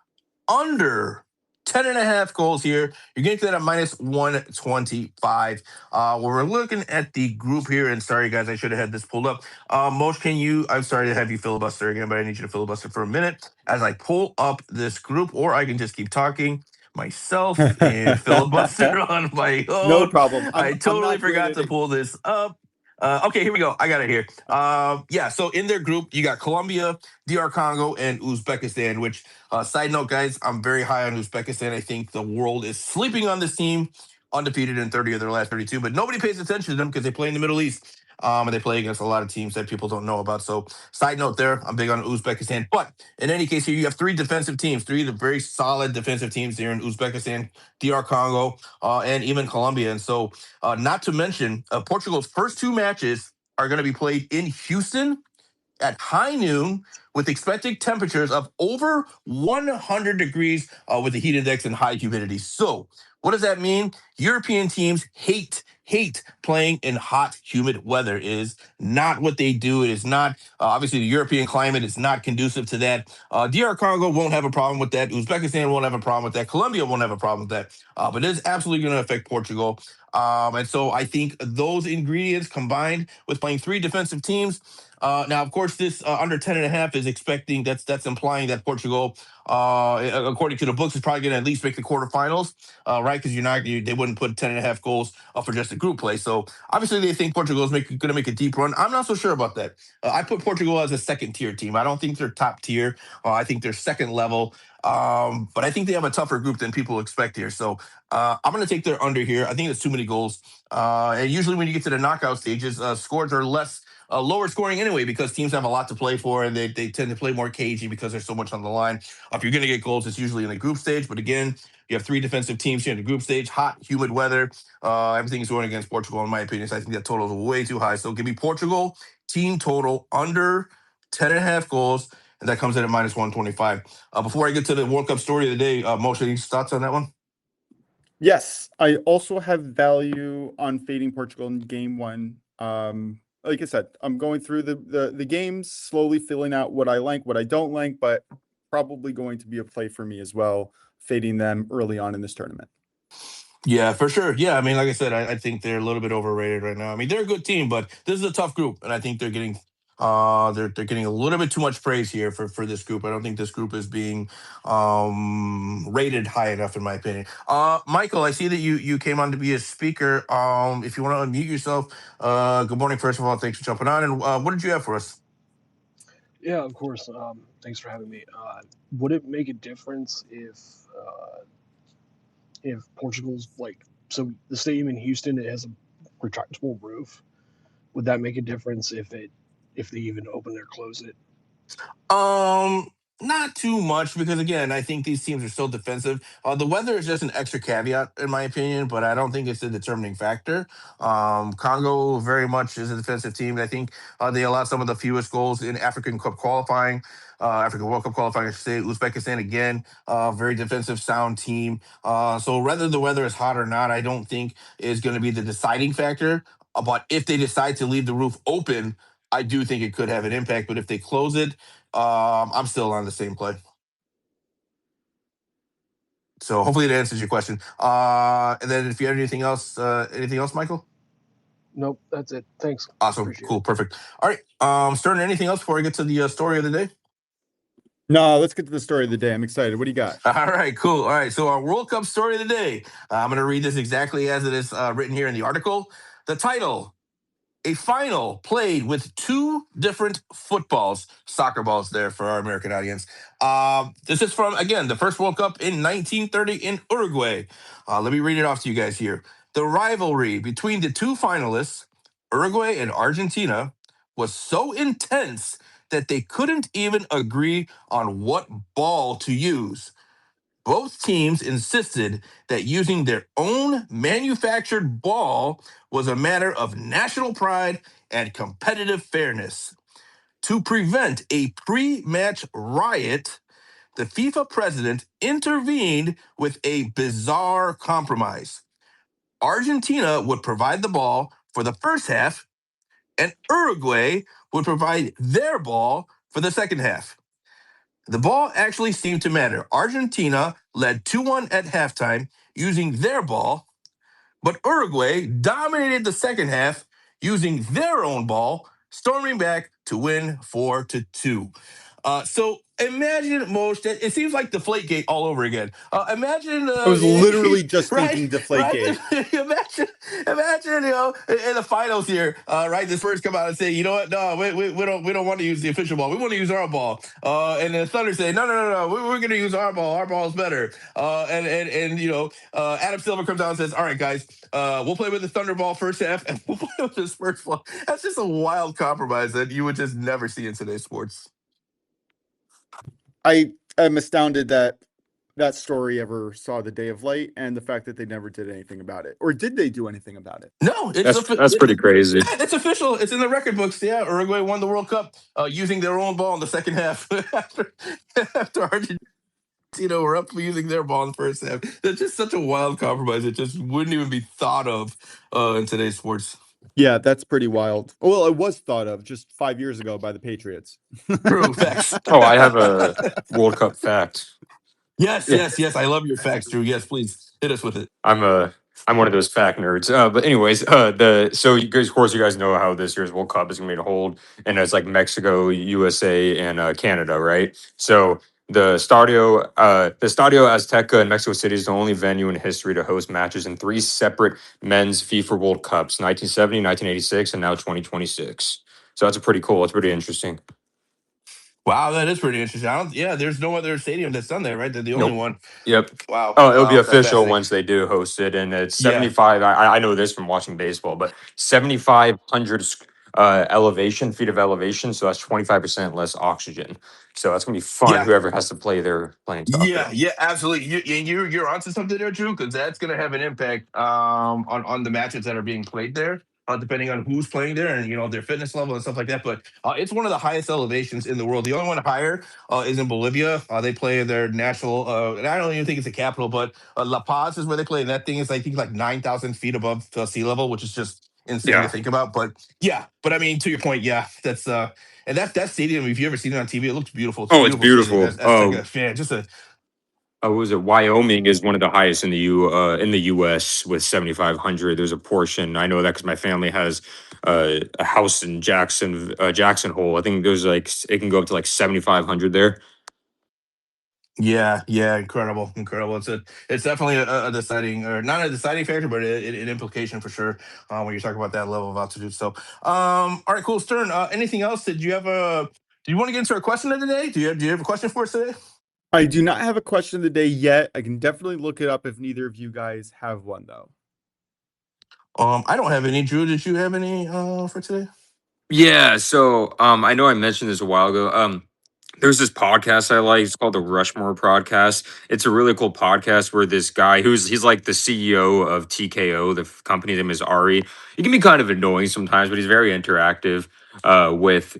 under 10.5 goals here. You're getting to that at minus 125. We're looking at the group here, and sorry guys, I should have had this pulled up. I'm sorry to have you filibuster again, but I need you to filibuster for a minute as I pull up this group, or I can just keep talking myself and filibuster on my own. No problem. I I'm totally not forgot good to pull this up. Okay, here we go. I got it here. So in their group, you got Colombia, DR Congo, and Uzbekistan, which, side note, guys, I'm very high on Uzbekistan. I think the world is sleeping on this team, undefeated in 30 of their last 32, but nobody pays attention to them because they play in the Middle East. And they play against a lot of teams that people don't know about. So, side note there, I'm big on Uzbekistan. But in any case, here you have three defensive teams, three of the very solid defensive teams here in Uzbekistan, DR Congo, and even Colombia. And so, not to mention, Portugal's first two matches are going to be played in Houston at high noon with expected temperatures of over 100 degrees with the heat index and high humidity. So, what does that mean? European teams hate playing in hot, humid weather. It is not what they do. It is not, obviously, the European climate is not conducive to that. DR Congo won't have a problem with that. Uzbekistan won't have a problem with that. Colombia won't have a problem with that. But it is absolutely going to affect Portugal. And so I think those ingredients combined with playing three defensive teams. Now, of course, this under 10.5 is expecting that's implying that Portugal, according to the books, is probably going to at least make the quarterfinals, right? Because they wouldn't put 10.5 goals for just a group play. So obviously, they think Portugal is going to make a deep run. I'm not so sure about that. I put Portugal as a second tier team. I don't think they're top tier. I think they're second level. But I think they have a tougher group than people expect here. So I'm going to take their under here. I think it's too many goals. And usually when you get to the knockout stages, scores are lower scoring anyway because teams have a lot to play for and they tend to play more cagey because there's so much on the line. If you're going to get goals, it's usually in the group stage. But again, you have three defensive teams here in the group stage, hot, humid weather. Everything is going against Portugal, in my opinion. So I think that total is way too high. So give me Portugal team total under 10.5 goals. And that comes in at minus 125. Before I get to the World Cup story of the day, Moshe, any thoughts on that one? Yes, I also have value on fading Portugal in game one. Like I said, I'm going through the games, slowly filling out what I like, what I don't like, but probably going to be a play for me as well, fading them early on in this tournament. Yeah, for sure. Yeah, I mean, like I said, I think they're a little bit overrated right now. I mean, they're a good team, but this is a tough group, and I think they're getting they're getting a little bit too much praise here for this group. I don't think this group is being rated high enough, in my opinion. Michael, I see that you came on to be a speaker. If you want to unmute yourself, good morning. First of all, thanks for jumping on. And what did you have for us? Yeah, of course. Thanks for having me. Would it make a difference if Portugal's so the stadium in Houston, it has a retractable roof? Would that make a difference if they even open or close it? Not too much because again, I think these teams are still defensive. The weather is just an extra caveat in my opinion, but I don't think it's a determining factor. Congo very much is a defensive team. I think they allow some of the fewest goals in African Cup qualifying. African World Cup qualifying, I should say. Uzbekistan again, very defensive, sound team. So whether the weather is hot or not, I don't think is going to be the deciding factor. But if they decide to leave the roof open, I do think it could have an impact. But if they close it, I'm still on the same play. So hopefully that answers your question. And then if you have anything else, Michael? Nope, that's it. Thanks. Awesome. Appreciate Cool. it. Perfect. All right. Stern, anything else before I get to the story of the day? No, let's get to the story of the day. I'm excited. What do you got? All right, cool. All right. So our World Cup story of the day. I'm going to read this exactly as it is written here in the article. The title: a final played with two different footballs, soccer balls there for our American audience. This is from, again, the first World Cup in 1930 in Uruguay. Let me read it off to you guys here. The rivalry between the two finalists, Uruguay and Argentina, was so intense that they couldn't even agree on what ball to use. Both teams insisted that using their own manufactured ball was a matter of national pride and competitive fairness. To prevent a pre-match riot, the FIFA president intervened with a bizarre compromise. Argentina would provide the ball for the first half, and Uruguay would provide their ball for the second half. The ball actually seemed to matter. Argentina led 2-1 at halftime using their ball, but Uruguay dominated the second half using their own ball, storming back to win 4-2. So imagine, Moshe, that it seems like Deflategate all over again. Imagine. I was literally just thinking Deflategate. Right? imagine, in the finals here, right? The Spurs come out and say, you know what? No, we don't want to use the official ball. We want to use our ball. And the Thunder say, no, we're going to use our ball. Our ball is better. And Adam Silver comes out and says, all right, guys, we'll play with the Thunder ball first half, and we'll play with the Spurs ball. That's just a wild compromise that you would just never see in today's sports. I am astounded that that story ever saw the day of light, and the fact that they never did anything about it. Or did they do anything about it? No, That's pretty crazy. it's official. It's in the record books. Yeah, Uruguay won the World Cup using their own ball in the second half after Argentina were up using their ball in the first half. That's just such a wild compromise. It just wouldn't even be thought of in today's sports. Yeah, that's pretty wild. Well, it was thought of just 5 years ago by the Patriots. True facts. Oh, I have a World Cup fact. Yes, Yeah. yes. I love your facts, Drew. Yes, please hit us with it. I'm one of those fact nerds. But anyways, so you guys, of course, you guys know how this year's World Cup is gonna be to hold, and it's like Mexico, USA, and Canada, right? So the Stadio Azteca in Mexico City is the only venue in history to host matches in three separate men's FIFA World Cups: 1970, 1986, and now 2026. So that's pretty cool. It's pretty interesting. Wow, that is pretty interesting. Yeah, there's no other stadium that's done that, right? They're the only Nope. one. Yep. Wow. Oh, it'll be official Fantastic. once they do host it, and it's Yeah. 75. I know this from watching baseball, but 7,500 feet of elevation, so that's 25% less oxygen. So that's gonna be fun. Yeah. Whoever has to play there playing soccer. Yeah, absolutely. You're onto something there, Drew, because that's going to have an impact on the matches that are being played there, depending on who's playing there and their fitness level and stuff like that. But it's one of the highest elevations in the world. The only one higher is in Bolivia. They play their national, and I don't even think it's the capital, but La Paz is where they play, and that thing is I think like 9,000 feet above sea level, which is just insane to think about. But I mean, to your point, that's and that stadium, if you ever seen it on TV, it looks beautiful. It's a It's stadium. beautiful. That's like a fan. Just a What was it? Wyoming is one of the highest in the U.S. with 7,500. There's a portion I know that because my family has a house in Jackson Hole. I think there's like it can go up to like 7,500 there. Yeah, incredible. It's definitely a deciding, or not a deciding factor, but an implication for sure when you talk about that level of altitude. So, all right, cool, Stern. Anything else? Did you want to get into our question of the day? Do you have a question for us today? I do not have a question of the day yet. I can definitely look it up if neither of you guys have one, though. I don't have any. Drew, did you have any for today? Yeah. So I know I mentioned this a while ago. There's this podcast I like. It's called the Rushmore Podcast. It's a really cool podcast where this guy he's like the CEO of TKO, the company. His name is Ari. He can be kind of annoying sometimes, but he's very interactive with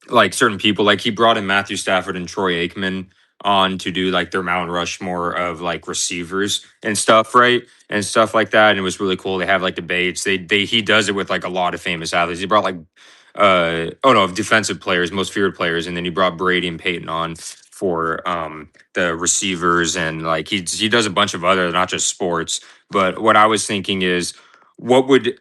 like certain people. Like he brought in Matthew Stafford and Troy Aikman on to do like their Mount Rushmore of like receivers and stuff, right? And stuff like that. And it was really cool. They have like debates. He does it with like a lot of famous athletes. He brought like defensive players, most feared players, and then he brought Brady and Peyton on for the receivers, and like he does a bunch of other, not just sports. But what I was thinking is, what would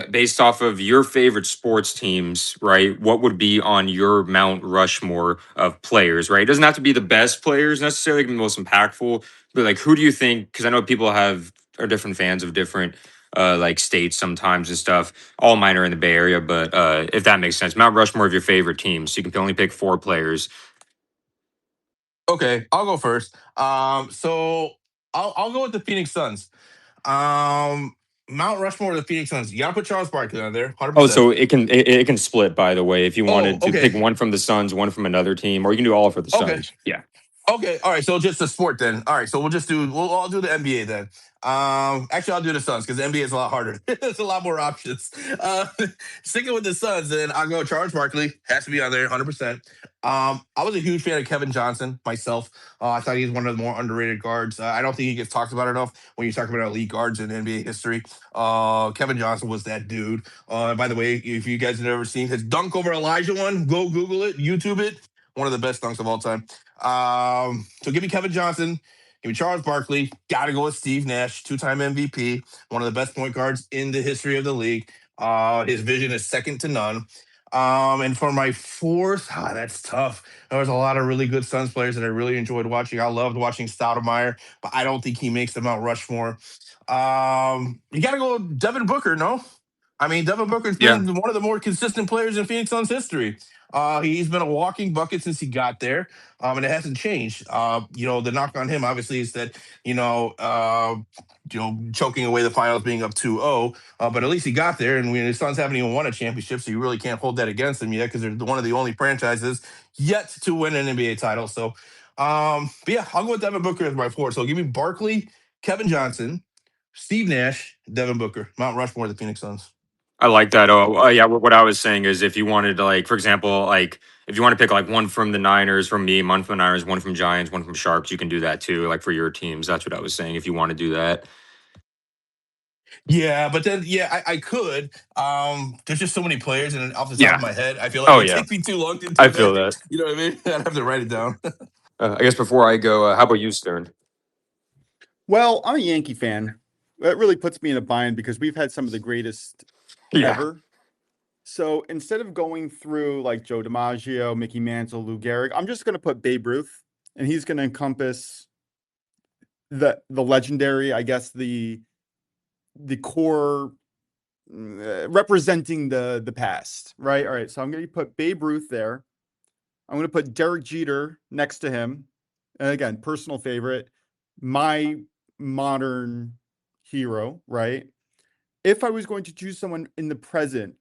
based off of your favorite sports teams, right? What would be on your Mount Rushmore of players, right? It doesn't have to be the best players necessarily, the most impactful, but like who do you think? Because I know people are different fans of different like states sometimes and stuff. All mine are in the Bay Area, but if that makes sense, Mount Rushmore of your favorite teams. So you can only pick 4 players. Okay, I'll go first. So I'll go with the Phoenix Suns. Mount Rushmore of the Phoenix Suns. You gotta put Charles Barkley on there, 100%. Oh, so it can split, by the way, if you wanted to okay. pick one from the Suns, one from another team, or you can do all for the Suns. Okay. Yeah. Okay, all right. So just the sport then. All right, so we'll all do the NBA then. Actually, I'll do the Suns because the NBA is a lot harder. There's a lot more options. Sticking with the Suns, then I'll go Charles Barkley. Has to be on there, 100%. I was a huge fan of Kevin Johnson myself. I thought he's one of the more underrated guards. I don't think he gets talked about enough when you talk about elite guards in NBA history. Kevin Johnson was that dude. By the way, if you guys have never seen his dunk over Elijah one, go Google it, YouTube it. One of the best dunks of all time. So give me Kevin Johnson, give me Charles Barkley. Got to go with Steve Nash, 2-time MVP, one of the best point guards in the history of the league. His vision is second to none. And for my fourth, that's tough. There was a lot of really good Suns players that I really enjoyed watching. I loved watching Stoudemire, but I don't think he makes the Mount Rushmore. You got to go with Devin Booker, no? I mean, Devin Booker's been one of the more consistent players in Phoenix Suns history. He's been a walking bucket since he got there, and it hasn't changed. The knock on him obviously is that choking away the finals, being up 2-0, but at least he got there. And the Suns haven't even won a championship, so you really can't hold that against them yet because they're one of the only franchises yet to win an NBA title. So But yeah, I'll go with Devin Booker as my 4. So give me Barkley, Kevin Johnson, Steve Nash, Devin Booker, Mount Rushmore, the Phoenix Suns. I like that. Yeah. What I was saying is, if you wanted to, like, for example, like, if you want to pick like one from the Niners, from me, one from the Niners, one from Giants, one from Sharks, you can do that too. Like for your teams, that's what I was saying. If you want to do that, Yeah, but then I could. There's just so many players, and off the top of yeah. my head, I feel like it Oh would yeah, take me too long to I do feel that. that. You know what I mean? I'd have to write it down. I guess before I go, how about you, Stern? Well, I'm a Yankee fan. That really puts me in a bind because we've had some of the greatest Yeah, ever. So instead of going through like Joe DiMaggio, Mickey Mantle, Lou Gehrig, I'm just going to put Babe Ruth, and he's going to encompass the legendary, I guess the core representing the past, right? All right, so I'm going to put Babe Ruth there. I'm going to put Derek Jeter next to him, and again, personal favorite, my modern hero, right? If I was going to choose someone in the present,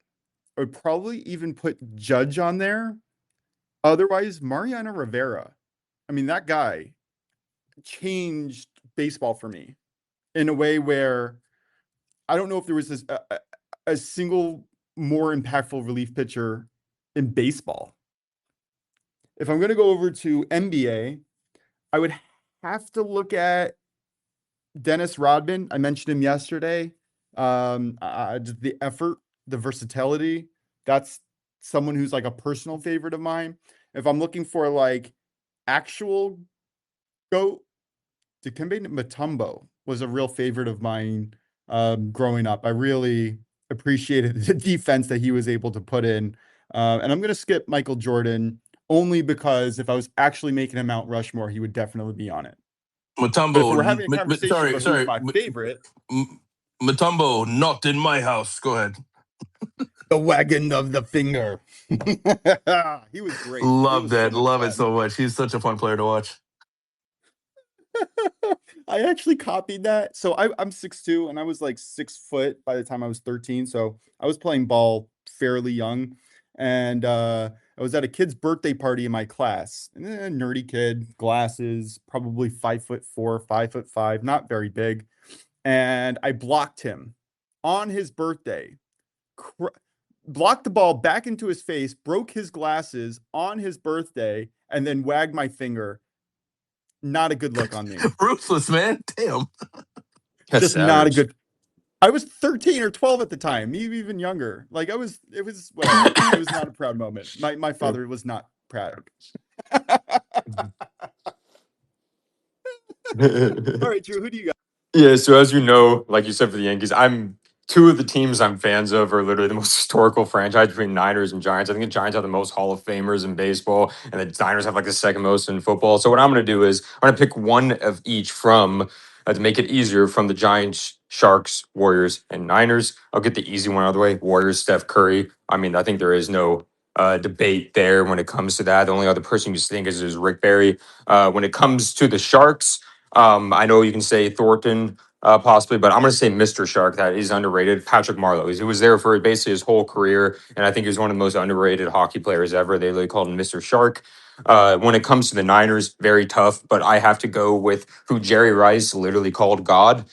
I would probably even put Judge on there. Otherwise, Mariano Rivera. I mean, that guy changed baseball for me in a way where I don't know if there was a single more impactful relief pitcher in baseball. If I'm going to go over to NBA, I would have to look at Dennis Rodman. I mentioned him yesterday. Just the effort, the versatility. That's someone who's like a personal favorite of mine. If I'm looking for like actual GOAT, Dikembe Mutombo was a real favorite of mine growing up. I really appreciated the defense that he was able to put in. And I'm going to skip Michael Jordan only because if I was actually making a Mount Rushmore, he would definitely be on it. But if we're Mutombo, having a conversation about who's my favorite, Mutombo, not in my house. Go ahead. the wagon of the finger. He was great. It Love was so that. much Love it fun. so much. He's such a fun player to watch. I actually copied that. So I'm 6'2", and I was like 6 foot by the time I was 13. So I was playing ball fairly young. And I was at a kid's birthday party in my class. Nerdy kid, glasses, probably 5'4", 5'5", not very big. And I blocked him on his birthday. Blocked the ball back into his face, broke his glasses on his birthday, and then wagged my finger. Not a good look on me. Ruthless, man. Damn. That's Just not a savage. good. I was 13 or 12 at the time, maybe even younger. Like it was whatever. It was not a proud moment. My father was not proud. All right, Drew, who do you got? Yeah, so as you know, like you said for the Yankees, I'm two of the teams I'm fans of are literally the most historical franchise between Niners and Giants. I think the Giants have the most Hall of Famers in baseball, and the Niners have like the second most in football. So what I'm going to do is I'm going to pick one of each from to make it easier from the Giants, Sharks, Warriors, and Niners. I'll get the easy one out of the way. Warriors, Steph Curry. I mean, I think there is no debate there when it comes to that. The only other person you think is Rick Barry. When it comes to the Sharks. I know you can say Thornton, possibly, but I'm going to say Mr. Shark. That is underrated. Patrick Marleau. He was there for basically his whole career, and I think he was one of the most underrated hockey players ever. They really called him Mr. Shark. When it comes to the Niners, very tough, but I have to go with who Jerry Rice literally called God,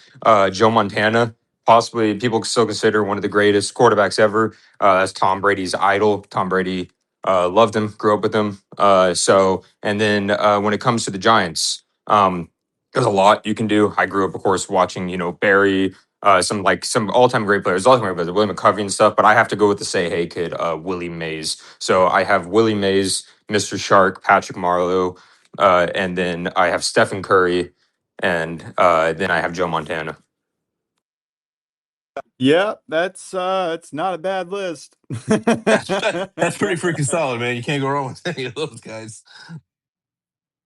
Joe Montana. Possibly, people still consider one of the greatest quarterbacks ever. That's Tom Brady's idol. Tom Brady loved him, grew up with him. And then when it comes to the Giants, there's a lot you can do. I grew up, of course, watching, Barry, some all-time great players, all-time great players, Willie McCovey and stuff, but I have to go with the say hey kid, Willie Mays. So I have Willie Mays, Mr. Shark, Patrick Marleau, and then I have Stephen Curry, and then I have Joe Montana. Yeah, that's not a bad list. That's pretty freaking solid, man. You can't go wrong with any of those guys.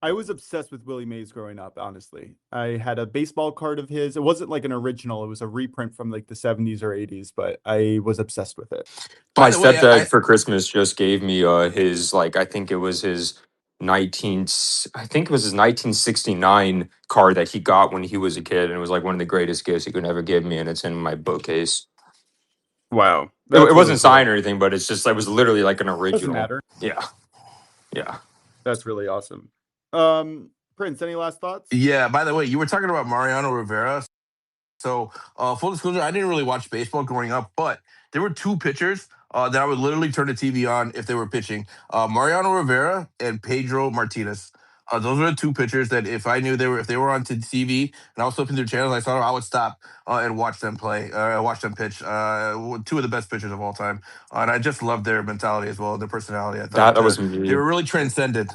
I was obsessed with Willie Mays growing up, honestly. I had a baseball card of his. It wasn't like an original, it was a reprint from like the 70s or 80s, but I was obsessed with it. My By the way, stepdad for Christmas just gave me his I think it was his 1969 card that he got when he was a kid, and it was like one of the greatest gifts he could ever give me, and it's in my bookcase. Wow. It That's really wasn't cool. signed or anything, but it was literally like an Doesn't original. matter. Yeah. That's really awesome. Prince, any last thoughts? Yeah. By the way, you were talking about Mariano Rivera. So, full disclosure, I didn't really watch baseball growing up, but there were two pitchers that I would literally turn the TV on if they were pitching: Mariano Rivera and Pedro Martinez. Those were the two pitchers that if I knew if they were on TV and I was flipping through channels, I saw them, I would stop and watch them play, watch them pitch. Two of the best pitchers of all time, and I just loved their mentality as well, their personality. I thought That was they me. were really transcended.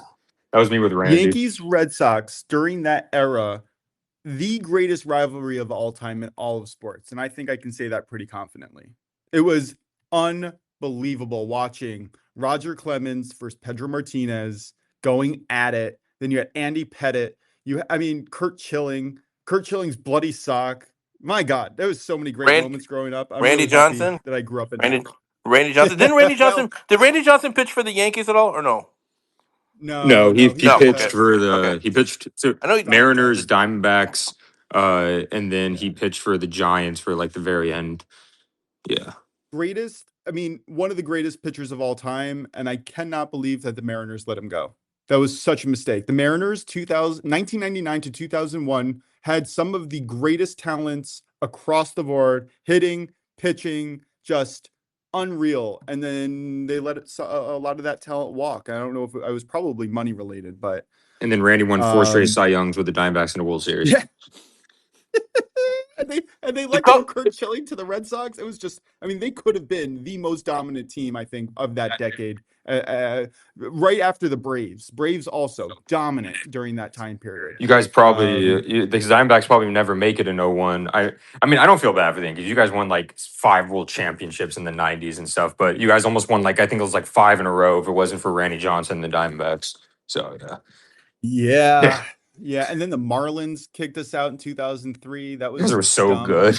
That was me with Randy. Yankees, Red Sox during that era, the greatest rivalry of all time in all of sports. And I think I can say that pretty confidently. It was unbelievable watching Roger Clemens versus Pedro Martinez going at it. Then you had Andy Pettitte. Curt Schilling. Curt Schilling's bloody sock. My God, there was so many great moments growing up. I'm Randy really happy Johnson? that I grew up in Randy Johnson. Didn't Randy Johnson did Randy Johnson pitch for the Yankees at all or no? No, he pitched for the Okay. he pitched to I know he Mariners, Diamondbacks, and then he pitched for the Giants for like the very end. Yeah. One of the greatest pitchers of all time, and I cannot believe that the Mariners let him go. That was such a mistake. The Mariners, 1999 to 2001, had some of the greatest talents across the board, hitting, pitching, just unreal. And then they let a lot of that talent walk. I don't know if it was probably money related, but. And then Randy won 4 straight Cy Youngs with the Diamondbacks in the World Series. Yeah. and they let go Curt Schilling to the Red Sox. It was just, they could have been the most dominant team, I think, of that decade. Right after the Braves. Braves also dominant during that time period. You guys probably, the Diamondbacks probably never make it in 01. I don't feel bad for them because you guys won like 5 world championships in the 90s and stuff, but you guys almost won I think it was 5 in a row if it wasn't for Randy Johnson and the Diamondbacks. So, yeah. Yeah, and then the Marlins kicked us out in 2003. That was so dumb. good.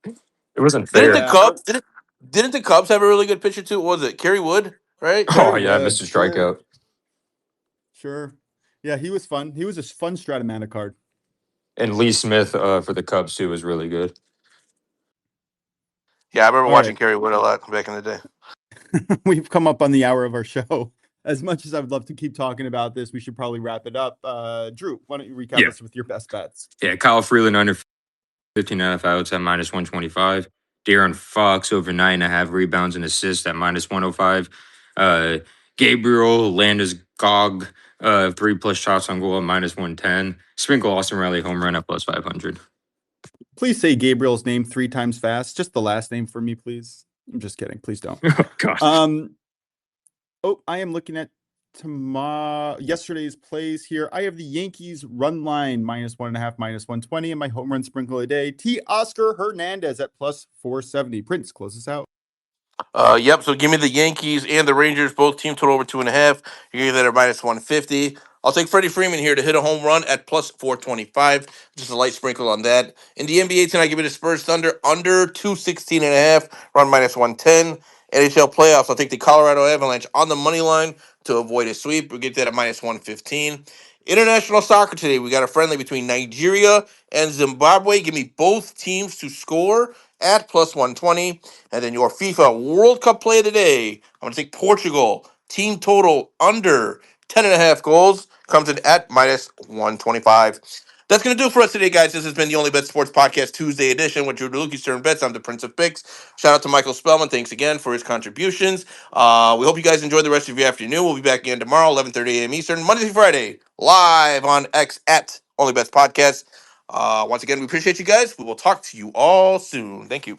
It wasn't fair. Didn't the Cubs have a really good pitcher too? What was it Kerry Wood? Right? Oh yeah, Mr. Strikeout. Sure. Yeah, he was fun. He was a fun Stratomatic card. And Lee Smith for the Cubs too was really good. Yeah, I remember watching Kerry Wood a lot back in the day. We've come up on the hour of our show. As much as I would love to keep talking about this, we should probably wrap it up. Drew, why don't you recap us with your best bets? Yeah, Kyle Freeland under 15.5 outs at -125. De'Aaron Fox over 9.5 rebounds and assists at -105. Gabriel Landeskog 3+ shots on goal at -110. Sprinkle Austin Riley home run at +500. Please say Gabriel's name 3 times fast. Just the last name for me, please. I'm just kidding. Please don't. Oh gosh. I am looking at yesterday's plays here. I have the Yankees run line -1.5, -120, and my home run sprinkle a day. Oscar Hernandez at +470. Prince, close us out. Yep. So give me the Yankees and the Rangers, both team total over 2.5. You're gonna get that at -150. I'll take Freddie Freeman here to hit a home run at +425. Just a light sprinkle on that. In the NBA tonight, give me the Spurs Thunder under 216.5, run -110. NHL playoffs, I'll take the Colorado Avalanche on the money line to avoid a sweep. We'll get that at -115. International soccer today, we got a friendly between Nigeria and Zimbabwe. Give me both teams to score at +120. And then your FIFA World Cup play of the day, I'm going to take Portugal. Team total under 10.5 goals. Comes in at -125. That's going to do it for us today, guys. This has been the Only Bet Sports Podcast Tuesday edition with Drew DeLucas, Stern Bets. I'm the Prince of Picks. Shout out to Michael Spellman. Thanks again for his contributions. We hope you guys enjoy the rest of your afternoon. We'll be back again tomorrow, 11:30 a.m. Eastern, Monday through Friday, live on X at Only Bets Podcast. Once again, we appreciate you guys. We will talk to you all soon. Thank you.